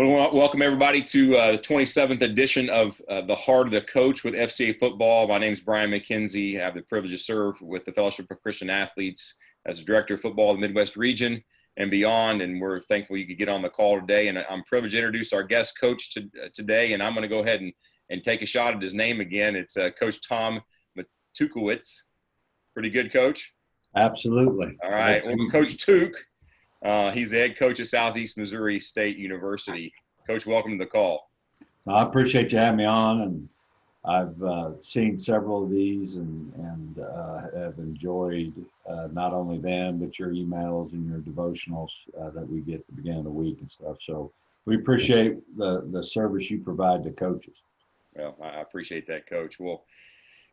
Well, welcome everybody to the 27th edition of The Heart of the Coach with FCA Football. My name is Brian McKenzie. I have the privilege to serve with the Fellowship of Christian Athletes as the Director of Football of the Midwest region and beyond, and we're thankful you could get on the call today. And I'm privileged to introduce our guest coach today, and I'm going to go ahead and take a shot at his name again. It's Coach Tom Matukewicz. Pretty good, Coach? Absolutely. All right. Well, Coach Took. He's the head coach at Southeast Missouri State University. Coach, welcome to the call. I appreciate you having me on, and I've seen several of these and have enjoyed not only them, but your emails and your devotionals that we get at the beginning of the week and stuff. So we appreciate the service you provide to coaches. Well, I appreciate that, Coach. Well,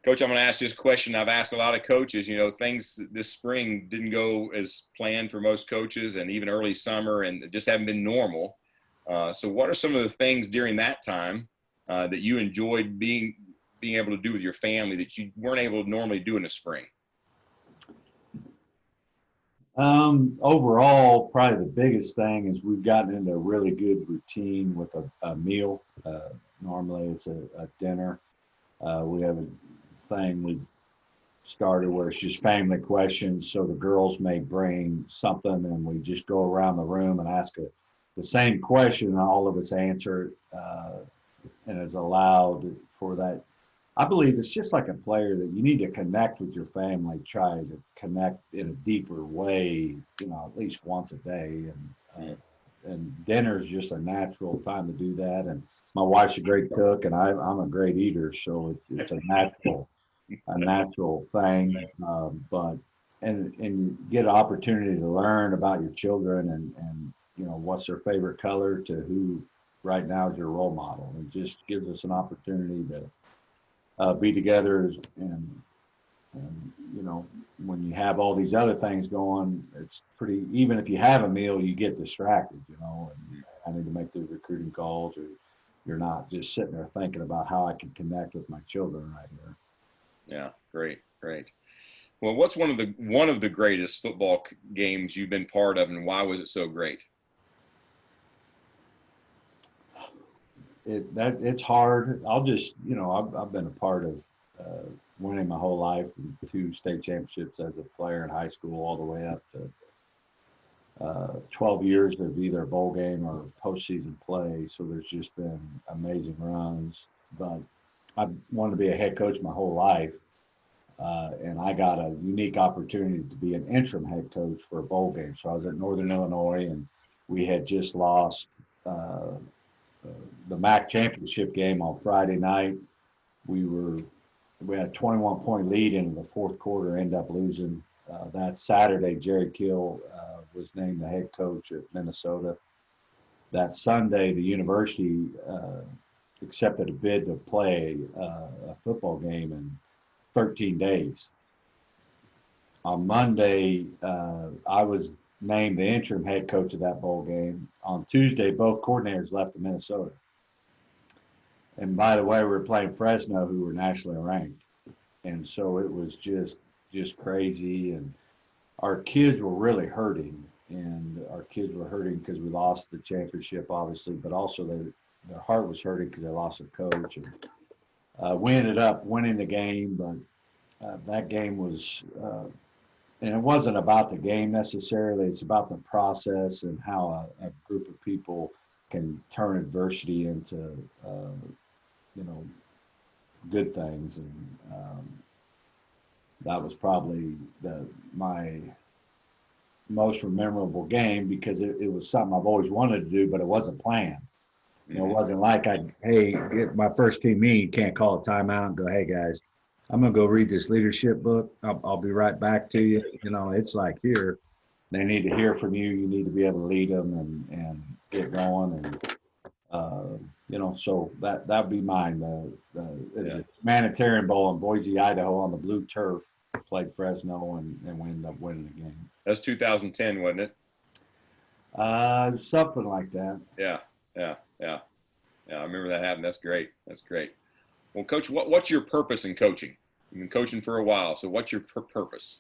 Coach, I'm going to ask this question. I've asked a lot of coaches, things this spring didn't go as planned for most coaches, and even early summer, and just haven't been normal. So what are some of the things during that time that you enjoyed being able to do with your family that you weren't able to normally do in the spring? Overall, probably the biggest thing is we've gotten into a really good routine with a meal. Normally it's a dinner. We have a thing we started where it's just family questions, so the girls may bring something and we just go around the room and ask the same question and all of us answer and is allowed for that. I believe it's just like a player that you need to connect with your family, try to connect in a deeper way, at least once a day, and dinner is just a natural time to do that. And my wife's a great cook and I'm a great eater, so it's a natural thing, but you get an opportunity to learn about your children and what's their favorite color to who right now is your role model. It just gives us an opportunity to be together and when you have all these other things going, it's pretty, even if you have a meal, you get distracted, and I need to make those recruiting calls, or you're not just sitting there thinking about how I can connect with my children right here. Yeah, great. Well, what's one of the greatest football games you've been part of, and why was it so great? It's hard. I'll just, I've been a part of winning my whole life, 2 state championships as a player in high school, all the way up to 12 years of either a bowl game or postseason play. So there's just been amazing runs, but I wanted to be a head coach my whole life, and I got a unique opportunity to be an interim head coach for a bowl game. So I was at Northern Illinois, and we had just lost the MAC championship game on Friday night. We had a 21-point lead in the fourth quarter, ended up losing. That Saturday, Jerry Kill was named the head coach at Minnesota. That Sunday, the university accepted a bid to play a football game in 13 days. On Monday, I was named the interim head coach of that bowl game. On Tuesday, both coordinators left to Minnesota. And by the way, we were playing Fresno, who were nationally ranked. And so it was just crazy. And our kids were really hurting. And our kids were hurting because we lost the championship, obviously, but also their heart was hurting because they lost their coach. And we ended up winning the game, but that game was and it wasn't about the game necessarily. It's about the process and how a group of people can turn adversity into good things. And that was probably my most memorable game, because it was something I've always wanted to do, but it wasn't planned. It wasn't like get my first team meeting, you can't call a timeout and go, hey guys, I'm going to go read this leadership book. I'll be right back to you. It's like, here, they need to hear from you. You need to be able to lead them and get going. And, so that'd be mine. The Humanitarian Bowl in Boise, Idaho, on the blue turf, played Fresno and we ended up winning the game. That's 2010, wasn't it? Something like that. Yeah. I remember that happened. That's great. Well, Coach, what's your purpose in coaching? You've been coaching for a while, so what's your purpose?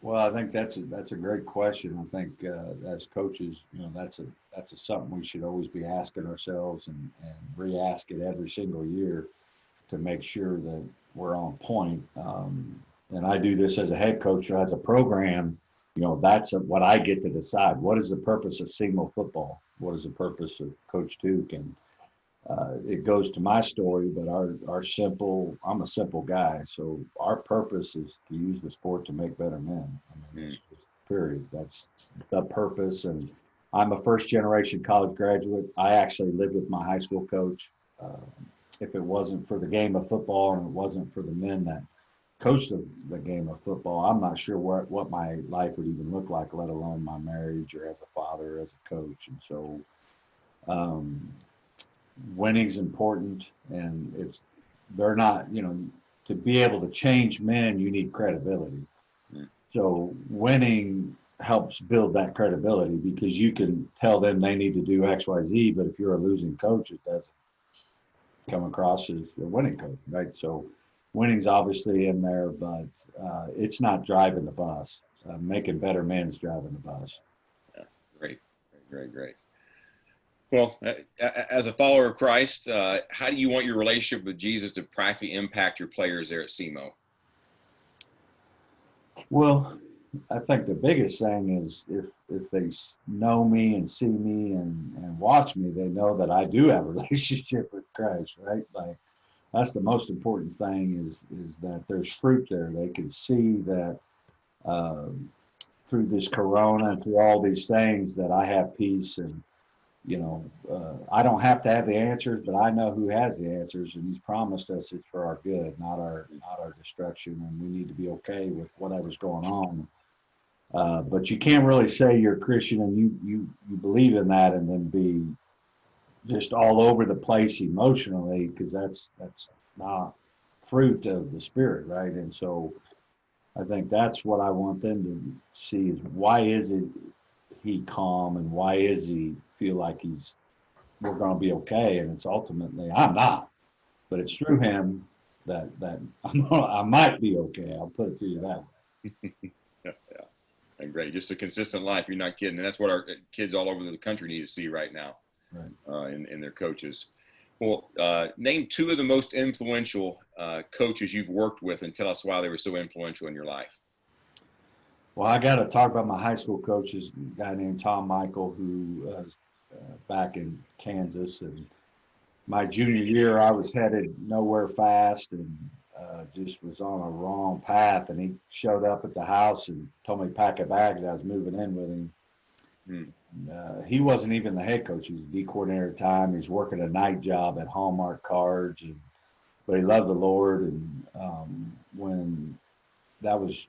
Well, I think that's a great question. I think as coaches, that's that's something we should always be asking ourselves and re-ask it every single year to make sure that we're on point. And I do this as a head coach or as a program. That's what I get to decide. What is the purpose of SEMO football? What is the purpose of Coach Duke? And it goes to my story, but I'm a simple guy. So our purpose is to use the sport to make better men. I mean, it's just, period. That's the purpose. And I'm a first generation college graduate. I actually lived with my high school coach. If it wasn't for the game of football and it wasn't for the men that coached the game of football, I'm not sure what my life would even look like, let alone my marriage or as a father, as a coach. And so winning's important, and they're not, to be able to change men, you need credibility. So winning helps build that credibility because you can tell them they need to do X, Y, Z, but if you're a losing coach, it doesn't come across as a winning coach, right? So winning's obviously in there, but it's not driving the bus. Making better men's driving the bus. Yeah, great. Well, as a follower of Christ, how do you want your relationship with Jesus to practically impact your players there at SEMO? Well, I think the biggest thing is if they know me and see me and watch me, they know that I do have a relationship with Christ, right? Like that's the most important thing is that there's fruit there. They can see that through this corona and through all these things that I have peace and, I don't have to have the answers, but I know who has the answers, and he's promised us it's for our good, not our destruction, and we need to be okay with whatever's going on. But you can't really say you're a Christian and you believe in that and then be just all over the place emotionally, because that's not fruit of the Spirit, right? And so I think that's what I want them to see is why is he calm and why is he feel like we're going to be okay? And it's ultimately I'm not, but it's through him that I might be okay. I'll put it to you that way. Yeah. And great, just a consistent life. You're not kidding, and that's what our kids all over the country need to see right now, right. In their coaches. Well, name two of the most influential coaches you've worked with, and tell us why they were so influential in your life. Well, I got to talk about my high school coaches, a guy named Tom Michael, who was back in Kansas. And my junior year, I was headed nowhere fast and just was on a wrong path. And he showed up at the house and told me to pack a bag that I was moving in with him. He wasn't even the head coach. He was a D coordinator at the time. He was working a night job at Hallmark Cards, but he loved the Lord. And when that was,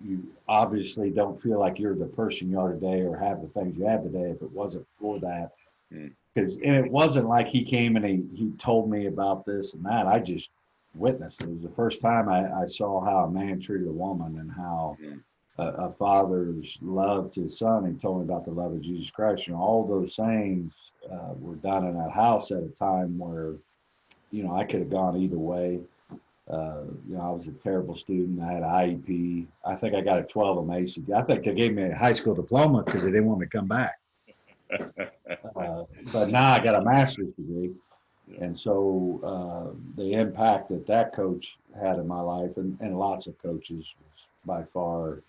you obviously don't feel like you're the person you are today or have the things you have today if it wasn't for that. Because and it wasn't like he came and he told me about this and that. I just witnessed it. It was the first time I saw how a man treated a woman and how a father's love to his son. He told me about the love of Jesus Christ. All those things were done in that house at a time where, I could have gone either way. I was a terrible student. I had an IEP. I think I got a 12 on ACT. I think they gave me a high school diploma because they didn't want me to come back. But now I got a master's degree. And so the impact that coach had in my life and lots of coaches was by far,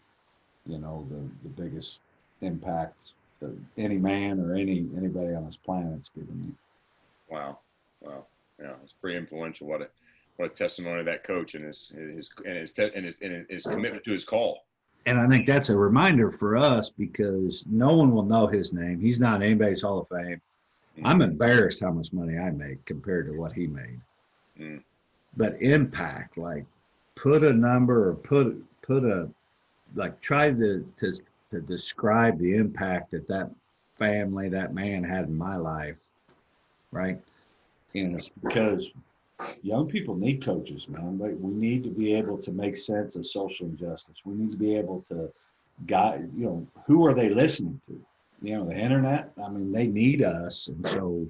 the biggest impact that any man or anybody on this planet's given me. Wow. Yeah, it's pretty influential. What a testimony of that coach and his commitment to his call. And I think that's a reminder for us because no one will know his name. He's not anybody's Hall of Fame. I'm embarrassed how much money I make compared to what he made. But impact, like put a number or put a, like try to describe the impact that family, that man had in my life, right? And it's because young people need coaches, man. We need to be able to make sense of social injustice. We need to be able to guide, who are they listening to? The internet. I mean, they need us. And so,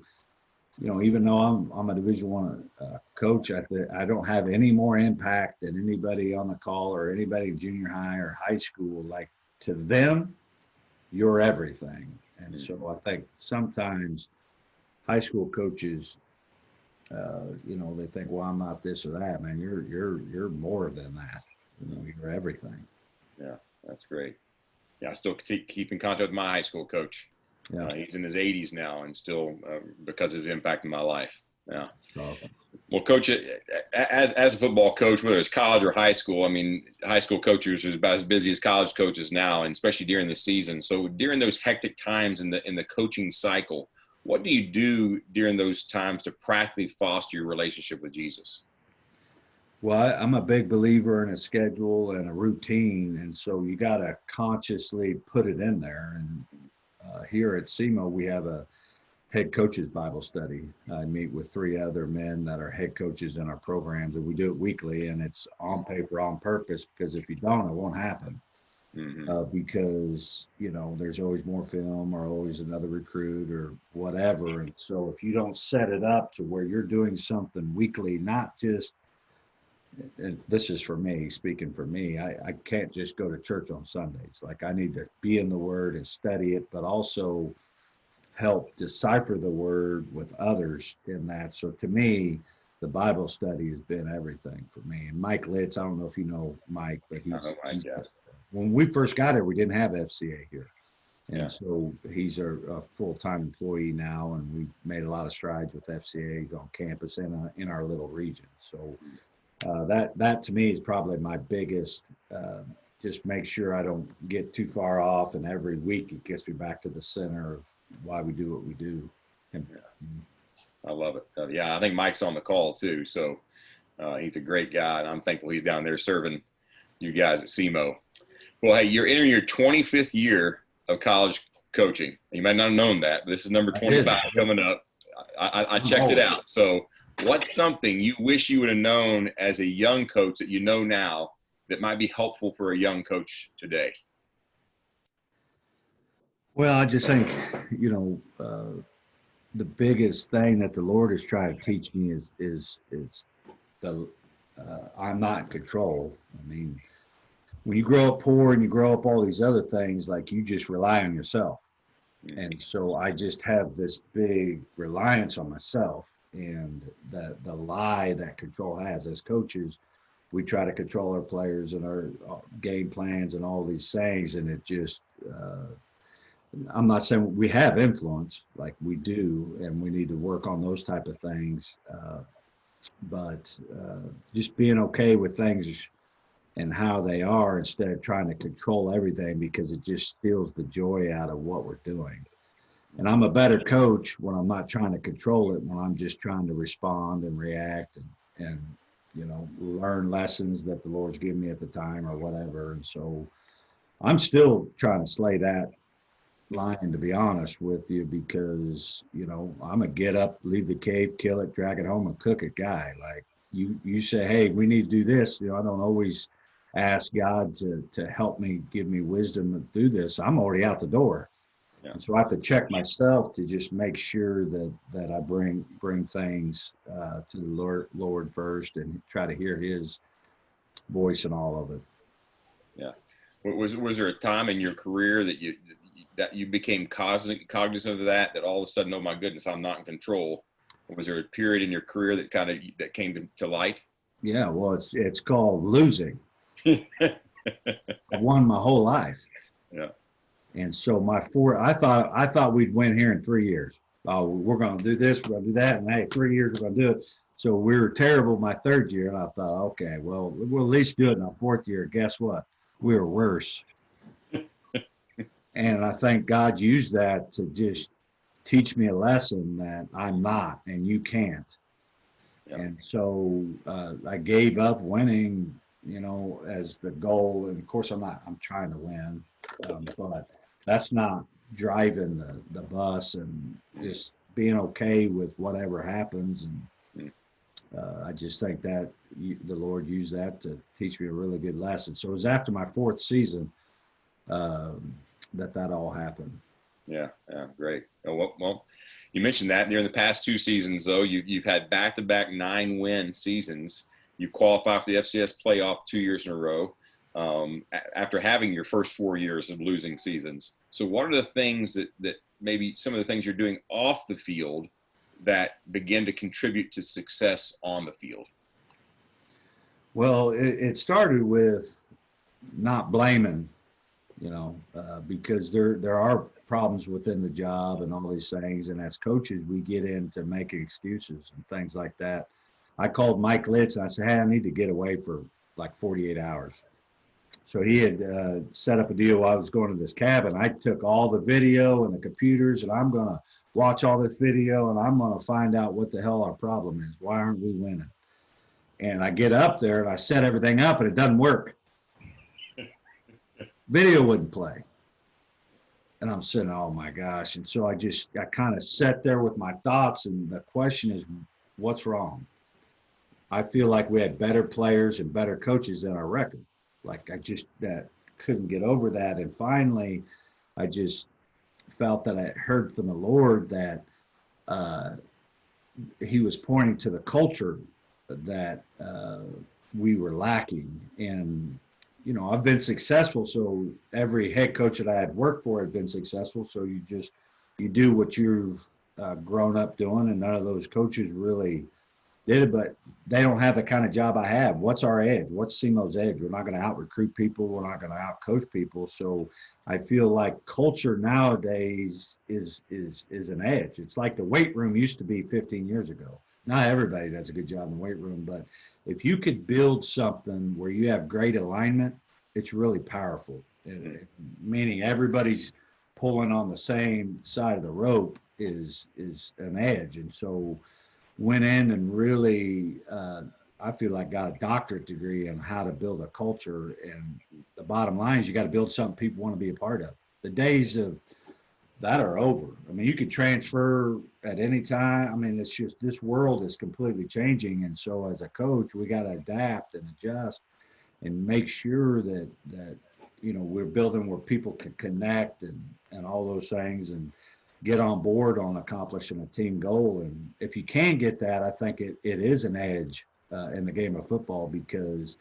even though I'm a Division I coach, I don't have any more impact than anybody on the call or anybody in junior high or high school. Like to them, you're everything. And so I think sometimes high school coaches, they think, well, I'm not this or that, man. You're more than that. You're everything. Yeah, that's great. Yeah, I still keep in contact with my high school coach. Yeah. He's in his 80s now, and still because of his impact in my life. Yeah. Awesome. Well, Coach, as a football coach, whether it's college or high school, I mean, high school coaches are about as busy as college coaches now, and especially during the season. So during those hectic times in the coaching cycle, what do you do during those times to practically foster your relationship with Jesus? Well, I'm a big believer in a schedule and a routine, and so you got to consciously put it in there. And here at SEMO, we have a head coaches Bible study. I meet with 3 other men that are head coaches in our programs, and we do it weekly, and it's on paper, on purpose, because if you don't, it won't happen. Because, there's always more film or always another recruit or whatever. And so if you don't set it up to where you're doing something weekly, not just, and this is for me, speaking for me, I can't just go to church on Sundays. Like, I need to be in the Word and study it, but also help decipher the Word with others in that. So to me, the Bible study has been everything for me. And Mike Litz, I don't know if you know Mike, but when we first got here, we didn't have FCA here. And so he's a full-time employee now, and we've made a lot of strides with FCAs on campus and in our little region. So that to me is probably my biggest, just make sure I don't get too far off, and every week it gets me back to the center of why we do what we do. I love it. I think Mike's on the call too. So he's a great guy, and I'm thankful he's down there serving you guys at SEMO. Well, hey, you're entering your 25th year of college coaching. You might not have known that, but this is number 25 coming up. I checked it out. So what's something you wish you would have known as a young coach that you know now that might be helpful for a young coach today? Well, I just think, the biggest thing that the Lord is trying to teach me is I'm not in control. I mean, when you grow up poor and you grow up all these other things, like, you just rely on yourself. And so I just have this big reliance on myself, and the lie that control has. As coaches, we try to control our players and our game plans and all these things, and it just I'm not saying we have influence, like we do, and we need to work on those type of things, but just being okay with things and how they are, instead of trying to control everything, because it just steals the joy out of what we're doing. And I'm a better coach when I'm not trying to control it, when I'm just trying to respond and react and learn lessons that the Lord's given me at the time or whatever. And so I'm still trying to slay that line, to be honest with you, because, I'm a get up, leave the cave, kill it, drag it home, and cook it guy. Like, you say, hey, we need to do this. I don't always ask God to help me, give me wisdom to do this. I'm already out the door. And so I have to check myself to just make sure that I bring things to the Lord first, and try to hear His voice in all of it. Yeah. Was there a time in your career that you became cognizant of that all of a sudden, oh my goodness, I'm not in control? Was there a period in your career that came to light? Yeah, well, it's called losing. I've won my whole life. Yeah. And so I thought we'd win here in 3 years. Oh, we're going to do this, we're going to do that, and hey, 3 years we're going to do it. So we were terrible my 3rd year, and I thought, okay, well, we'll at least do it in our 4th year. Guess what? We were worse. And I think God used that to just teach me a lesson that I'm not, and you can't. Yeah. And so I gave up winning, as the goal. And of course, I'm trying to win, but that's not driving the bus, and just being okay with whatever happens. And I just think that the Lord used that to teach me a really good lesson. So it was after my 4th season that all happened. Yeah, great. Well, you mentioned that during the past 2 seasons, though, you've had back-to-back 9-win seasons. You qualified for the FCS playoff 2 years in a row after having your first 4 years of losing seasons. So what are the things that maybe some of the things you're doing off the field that begin to contribute to success on the field? Well, it started with not blaming, because there are problems within the job and all these things. And as coaches, we get into making excuses and things like that. I called Mike Litz and I said, hey, I need to get away for like 48 hours. So he had set up a deal while I was going to this cabin. I took all the video and the computers, and I'm going to watch all this video, and I'm going to find out what the hell our problem is. Why aren't we winning? And I get up there and I set everything up, and it doesn't work. Video wouldn't play. And I'm sitting, oh my gosh. And so I kind of sat there with my thoughts, and the question is, what's wrong? I feel like we had better players and better coaches than our record. Like I just couldn't get over that. And finally, I just felt that I heard from the Lord that he was pointing to the culture that we were lacking. And, I've been successful. So every head coach that I had worked for had been successful. So you do what you've grown up doing, and none of those coaches really did it, but they don't have the kind of job I have. What's our edge? What's SEMO's edge? We're not going to out-recruit people. We're not going to out-coach people. So I feel like culture nowadays is an edge. It's like the weight room used to be 15 years ago. Not everybody does a good job in the weight room, but if you could build something where you have great alignment, it's really powerful. Meaning everybody's pulling on the same side of the rope is an edge. And so went in and really, I feel like got a doctorate degree on how to build a culture. And the bottom line is you got to build something people want to be a part of. The days of that are over. I mean, you can transfer at any time. I mean, it's just this world is completely changing. And so as a coach, we got to adapt and adjust and make sure that we're building where people can connect and all those things and get on board on accomplishing a team goal. And if you can get that, I think it is an edge in the game of football, because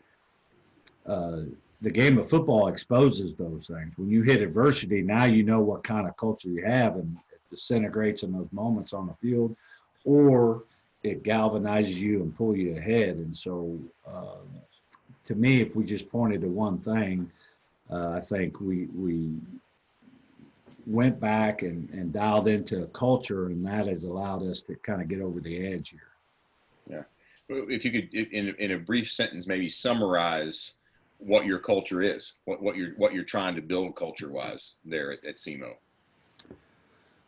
the game of football exposes those things. When you hit adversity, now you know what kind of culture you have, and it disintegrates in those moments on the field, or it galvanizes you and pull you ahead. And so to me, if we just pointed to one thing, I think we went back and dialed into a culture, and that has allowed us to kind of get over the edge here. Yeah. If you could, in a brief sentence, maybe summarize what your culture is, what you're trying to build culture-wise there at SEMO.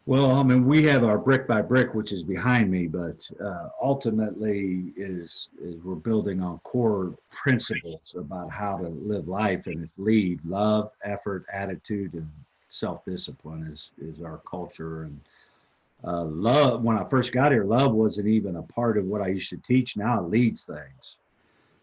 Well, I mean, we have our brick by brick, which is behind me, but ultimately is we're building on core principles about how to live life, and it's lead, love, effort, attitude, and self-discipline is our culture. And love, when I first got here, love wasn't even a part of what I used to teach. Now it leads things.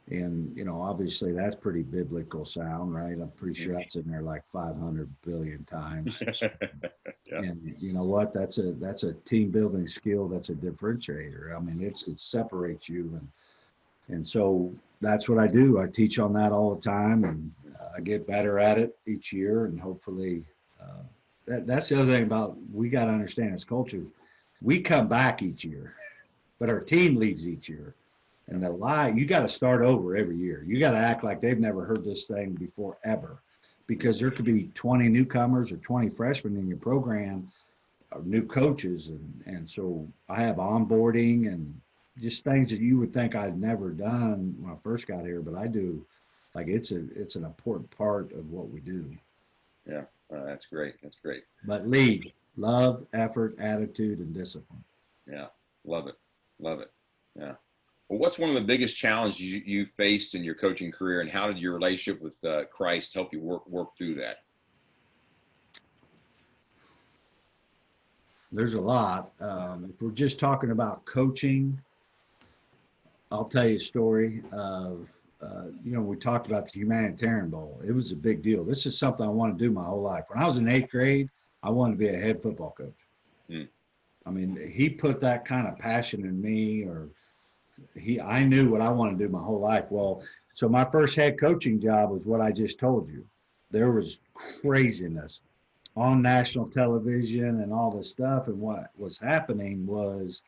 And, obviously that's pretty biblical sound, right? I'm pretty sure that's in there like 500 billion times. Yeah. And you know what? That's a team building skill. That's a differentiator. I mean, it separates you. And so that's what I do. I teach on that all the time, and I get better at it each year. And hopefully that's the other thing about, we got to understand as coaches, we come back each year, but our team leaves each year. And you got to start over every year. You got to act like they've never heard this thing before ever, because there could be 20 newcomers or 20 freshmen in your program, or new coaches. And so I have onboarding and just things that you would think I'd never done when I first got here, but I do. Like it's an important part of what we do. Yeah, that's great. That's great. But lead, love, effort, attitude, and discipline. Yeah, love it. Love it. Yeah. Well, what's one of the biggest challenges you faced in your coaching career, and how did your relationship with Christ help you work through that? There's a lot. If we're just talking about coaching, I'll tell you a story of, we talked about the Humanitarian Bowl. It was a big deal. This is something I wanted to do my whole life. When I was in 8th grade, I wanted to be a head football coach. I mean, he put that kind of passion in me, I knew what I wanted to do my whole life. Well, so my first head coaching job was what I just told you. There was craziness on national television and all this stuff. And what was happening was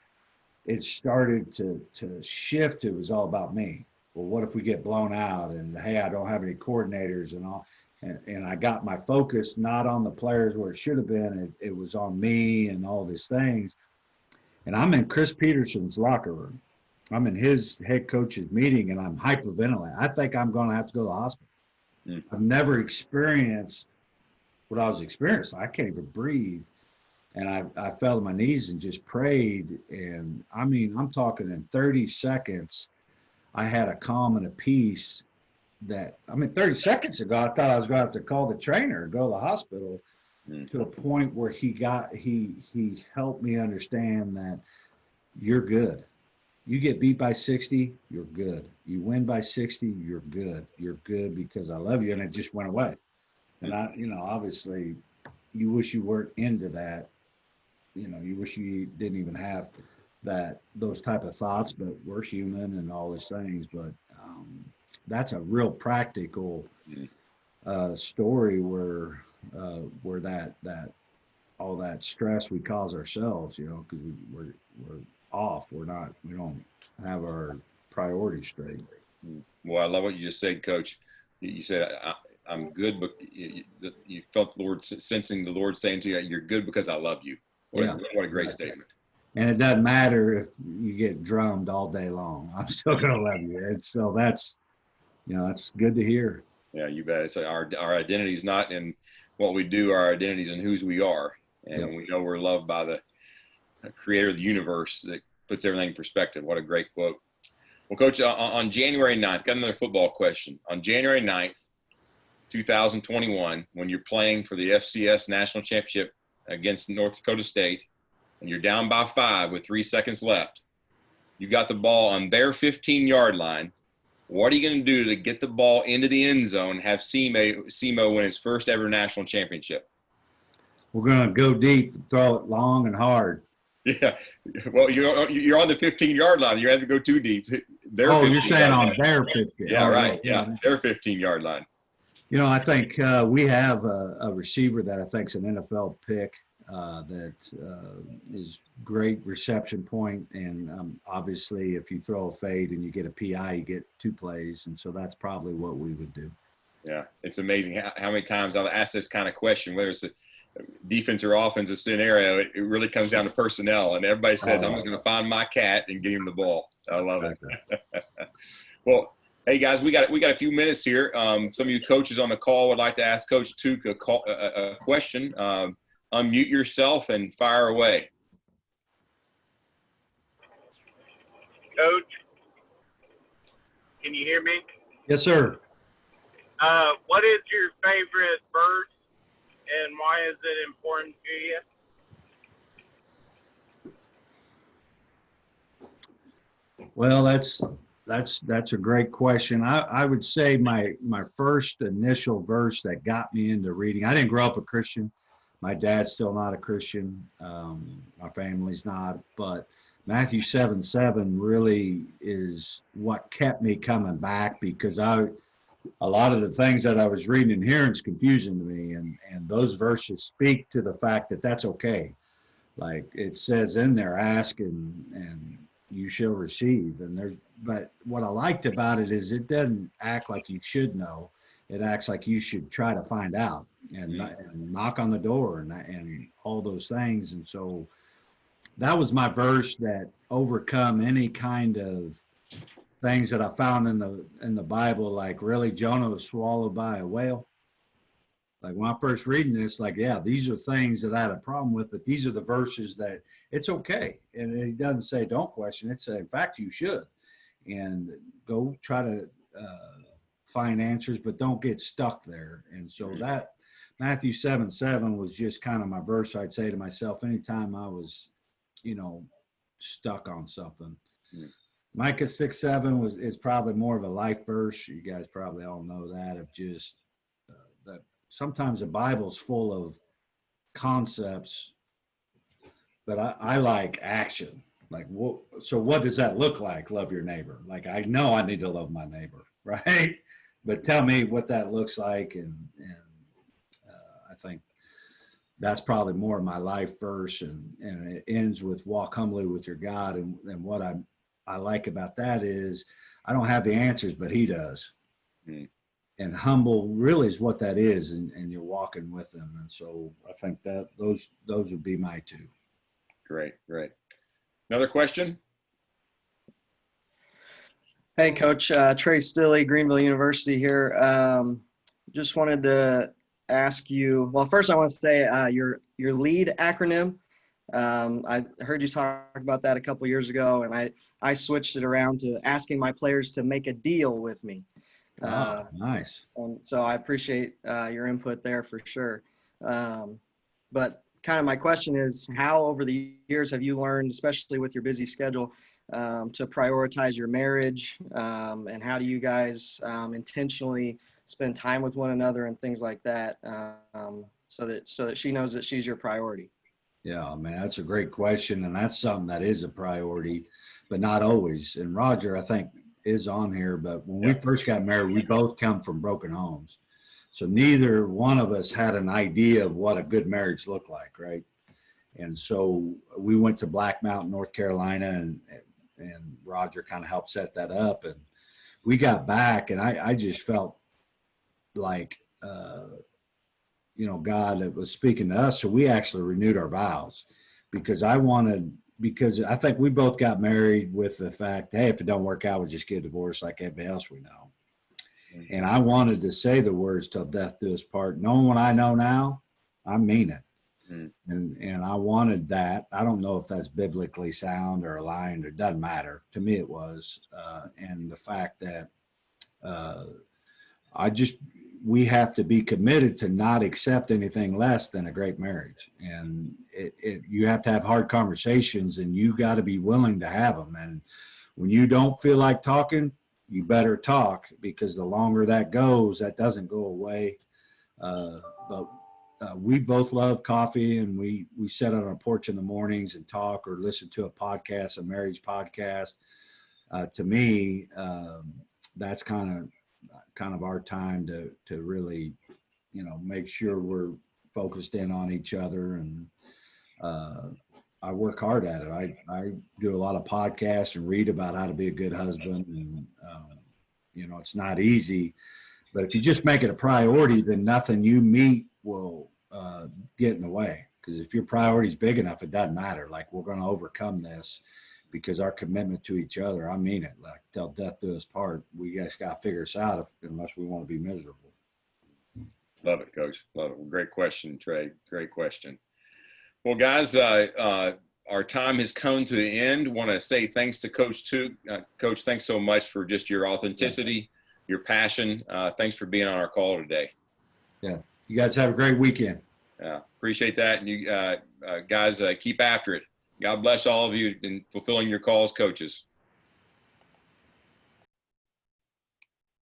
it started to shift. It was all about me. Well, what if we get blown out? And hey, I don't have any coordinators and all. And I got my focus not on the players where it should have been. It was on me and all these things. And I'm in Chris Peterson's locker room. I'm in his head coach's meeting, and I'm hyperventilating. I think I'm going to have to go to the hospital. I've never experienced what I was experiencing. I can't even breathe. And I fell to my knees and just prayed. And I mean, I'm talking in 30 seconds, I had a calm and a peace that, 30 seconds ago, I thought I was going to have to call the trainer, go to the hospital, to a point where he helped me understand that you're good. You get beat by 60, you're good. You win by 60, you're good. You're good because I love you. And it just went away. And obviously you wish you weren't into that. You wish you didn't even have those type of thoughts, but we're human and all these things. But that's a real practical story where that all that stress we cause ourselves, because we're off. We don't have our priorities straight. Well, I love what you just said, Coach. You said, I'm good, but you felt the Lord, sensing the Lord saying to you, you're good because I love you. What a great statement. And it doesn't matter if you get drummed all day long. I'm still going to love you. And so that's good to hear. Yeah, you bet. It's our identity is not in what we do. Our identity is in whose we are. And we know we're loved by the creator of the universe that puts everything in perspective. What a great quote. Well, Coach, on January 9th, got another football question. On January 9th, 2021, when you're playing for the FCS National Championship against North Dakota State, and you're down by 5 with 3 seconds left, you got the ball on their 15-yard line. What are you going to do to get the ball into the end zone and have SEMO win its first ever national championship? We're going to go deep and throw it long and hard. Yeah. Well, you're on the 15-yard line. You have to go too deep. You're saying on their 15. Yeah, right. Yeah, their 15-yard line. I think we have a receiver that I think is an NFL pick that is great reception point. And obviously, if you throw a fade and you get a PI, you get 2 plays. And so that's probably what we would do. Yeah, it's amazing how many times I've asked this kind of question, whether it's a defense or offensive scenario. It really comes down to personnel. And everybody says, I'm just going to find my cat and get him the ball. I love it. Well, hey, guys, we got a few minutes here. Some of you coaches on the call would like to ask Coach Tuke a question. Unmute yourself and fire away. Coach, can you hear me? Yes, sir. What is your favorite verse and why is it important to you? Well, that's a great question. I would say my first initial verse that got me into reading, I didn't grow up a Christian. My dad's still not a Christian. My family's not, but Matthew 7:7 really is what kept me coming back, because a lot of the things that I was reading and hearing is confusing to me, and those verses speak to the fact that that's okay. Like it says in there, ask and you shall receive. But what I liked about it is it doesn't act like you should know. It acts like you should try to find out and knock on the door and all those things. And so that was my verse that overcome any kind of things that I found in the Bible, like really Jonah was swallowed by a whale. Like when I first reading this, like, yeah, these are things that I had a problem with, but these are the verses that it's okay. And he doesn't say don't question it. In fact, you should. And go try to find answers, but don't get stuck there. And so that Matthew 7:7 was just kind of my verse. I'd say to myself anytime I was, stuck on something. Micah 6:7 is probably more of a life verse. You guys probably all know that, of just that sometimes the Bible's full of concepts, but I like action. Like, so what does that look like? Love your neighbor. Like, I know I need to love my neighbor, right? But tell me what that looks like. And I think that's probably more of my life verse, and it ends with walk humbly with your God. And what I like about that is I don't have the answers, but he does. Mm. And humble really is what that is, and you're walking with them. And so I think that those would be my two. Great. Another question? Hey, Coach. Trey Stilley, Greenville University here. Just wanted to ask you, well, first I want to say your LEAD acronym. I heard you talk about that a couple years ago, and I switched it around to asking my players to make a deal with me. Nice. And so I appreciate your input there for sure. But kind of my question is, how over the years have you learned, especially with your busy schedule, to prioritize your marriage, and how do you guys intentionally spend time with one another and things like that, so that she knows that she's your priority? Yeah, man, that's a great question, and that's something that is a priority, but not always. And Roger, I think, is on here, but when we first got married, we both come from broken homes. So neither one of us had an idea of what a good marriage looked like, right? And so we went to Black Mountain, North Carolina, and Roger kind of helped set that up. And we got back, and I just felt like, God was speaking to us. So we actually renewed our vows because I think we both got married with the fact, hey, if it don't work out, we'll just get divorced like everybody else we know. Mm-hmm. And I wanted to say the words till death do us part. Knowing what I know now, I mean it. Mm-hmm. And I wanted that. I don't know if that's biblically sound or aligned, or doesn't matter. To me, it was. And the fact that we have to be committed to not accept anything less than a great marriage. And you have to have hard conversations, and you got to be willing to have them. And when you don't feel like talking, you better talk, because the longer that goes, that doesn't go away. But we both love coffee, and we sit on our porch in the mornings and talk, or listen to a podcast, a marriage podcast. To me, that's kind of our time to really, make sure we're focused in on each other. And I work hard at it. I do a lot of podcasts and read about how to be a good husband. And, it's not easy, but if you just make it a priority, then nothing you meet will get in the way. Because if your priority is big enough, it doesn't matter. Like, we're going to overcome this, because our commitment to each other, I mean it, like till death do us part. We guys got to figure this out unless we want to be miserable. Love it, Coach. Love it. Great question, Trey. Great question. Well, guys, our time has come to the end. Want to say thanks to Coach too. Coach, thanks so much for just your authenticity, your passion. Thanks for being on our call today. Yeah. You guys have a great weekend. Appreciate that. And you guys keep after it. God bless all of you in fulfilling your calls, coaches.